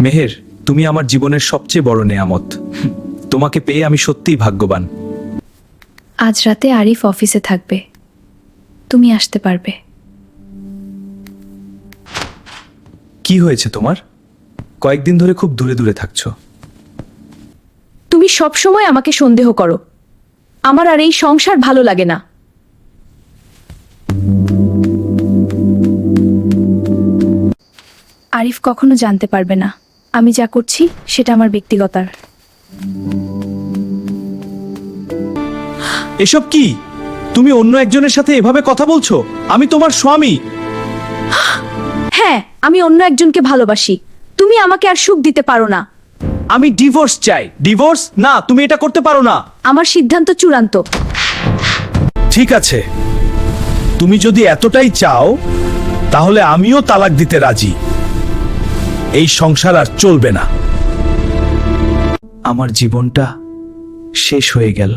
মেহের, তুমি আমার জীবনের সবচেয়ে বড় নেয়ামত। তোমাকে পেয়ে আমি সত্যিই ভাগ্যবান। আজ রাতে আরিফ অফিসে থাকবে, তুমি আসতে পারবে। কি হয়েছে তোমার? কয়েকদিন ধরে খুব দূরে দূরে থাকছো। তুমি সব সময় আমাকে সন্দেহ করো। আমার আর এই সংসার ভালো লাগে না। আরিফ কখনো জানতে পারবে না আমি যা করছি সেটা আমার ব্যক্তিগতার। এসব কি? তুমি অন্য একজনের সাথে এভাবে কথা বলছো? আমি তোমার স্বামী। হ্যাঁ, আমি অন্য একজনকে ভালোবাসি। তুমি আমাকে আর সুখ দিতে পারো না। আমি ডিভোর্স চাই। ডিভোর্স? না, তুমি এটা করতে পারো না। আমার সিদ্ধান্ত চূড়ান্ত। ঠিক আছে, তুমি যদি এতটাই চাও তাহলে আমিও তালাক দিতে রাজি। এই সংসার আর চলবে না। আমার জীবনটা শেষ হয়ে গেল,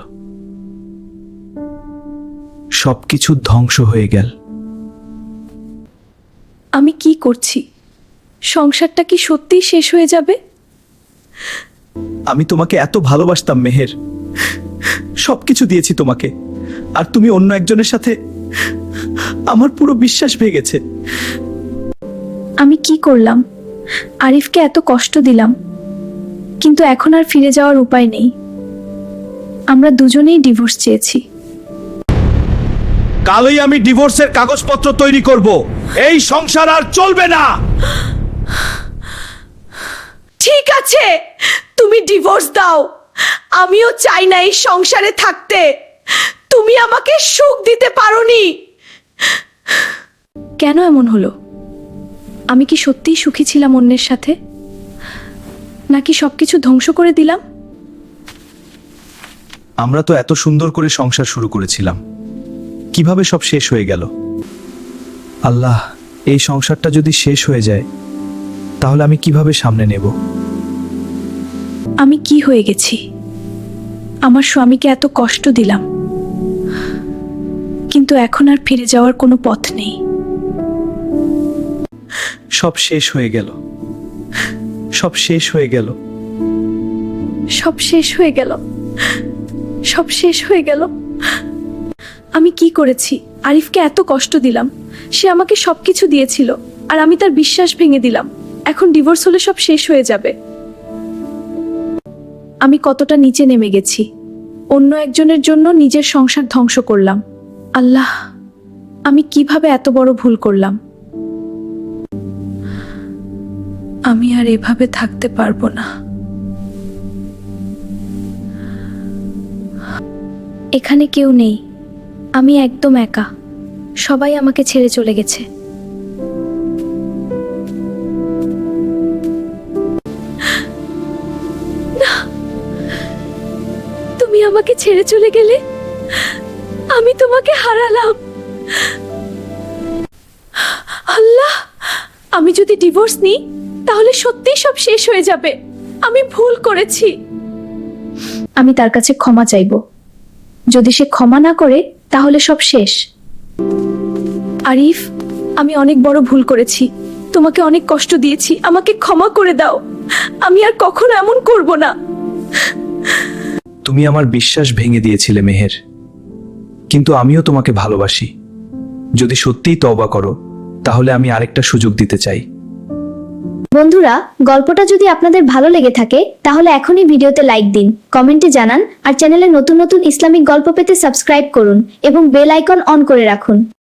সবকিছু ধ্বংস হয়ে গেল। আমি কি করছি? সংসারটা কি সত্যিই শেষ হয়ে যাবে? আমি তোমাকে এত ভালোবাসতাম মেহের, সবকিছু দিয়েছি তোমাকে, আর তুমি অন্য একজনের সাথে। আমার পুরো বিশ্বাস ভেঙেছে। আমি কি করলাম? আরিফকে এত কষ্ট দিলাম, কিন্তু এখন আর ফিরে যাওয়ার উপায় নেই। আমরা দুজনেই ডিভোর্স চেয়েছি। কালই আমি ডিভোর্সের কাগজপত্র তৈরি করব। এই সংসার আর চলবে না। ঠিক আছে, তুমি ডিভোর্স দাও। আমিও চাই না এই সংসারে থাকতে। তুমি আমাকে সুখ দিতে পারোনি। কেন এমন হলো? আমি কি সত্যিই সুখী ছিলাম অন্যের সাথে, নাকি সবকিছু ধ্বংস করে দিলাম? আমরা তো এত সুন্দর করে সংসার শুরু করেছিলাম, কিভাবে সব শেষ হয়ে গেল? আল্লাহ, এই সংসারটা যদি শেষ হয়ে যায় তাহলে আমি কিভাবে সামনে নেব? আমি কি হয়ে গেছি? আমার স্বামীকে এত কষ্ট দিলাম, কিন্তু এখন আর ফিরে যাওয়ার কোনো পথ নেই। সব শেষ হয়ে গেল, সব শেষ হয়ে গেল, সব শেষ হয়ে গেল, সব শেষ হয়ে গেল। আমি কি করেছি? আরিফকে এত কষ্ট দিলাম, সে আমাকে সবকিছু দিয়েছিল, আর আমি তার বিশ্বাস ভেঙে দিলাম। এখন ডিভোর্স হলে সব শেষ হয়ে যাবে। আমি কতটা নিচে নেমে গেছি। অন্য একজনের জন্য নিজের সংসার ধ্বংস করলাম। আল্লাহ, আমি কিভাবে এত বড় ভুল করলাম? আমি আর এভাবে থাকতে পারবো না। এখানে কেউ নেই, আমি একদম একা। সবাই আমাকে ছেড়ে চলে গেছে। না, তুমি আমাকে ছেড়ে চলে গেলে, আমি তোমাকে হারালাম। আল্লাহ, আমি যদি ডিভোর্স নিই তাহলে সত্যিই সব শেষ হয়ে যাবে। আমি ভুল করেছি। আমি তার কাছে ক্ষমা চাইব। যদি সে ক্ষমা না করে তাহলে সব শেষ। আরিফ, আমি অনেক বড় ভুল করেছি। তোমাকে অনেক কষ্ট দিয়েছি। আমাকে ক্ষমা করে দাও। আমি আর কখনো এমন করব না। তুমি আমার বিশ্বাস ভেঙে দিয়েছিলে মেহের, কিন্তু আমিও তোমাকে ভালোবাসি। যদি সত্যিই তওবা করো তাহলে আমি আরেকটা সুযোগ দিতে চাই। বন্ধুরা, গল্পটা যদি আপনাদের ভালো লেগে থাকে তাহলে এখনই ভিডিওতে লাইক দিন, কমেন্টে জানান, আর চ্যানেলে নতুন নতুন ইসলামিক গল্প পেতে সাবস্ক্রাইব করুন এবং বেল আইকন অন করে রাখুন।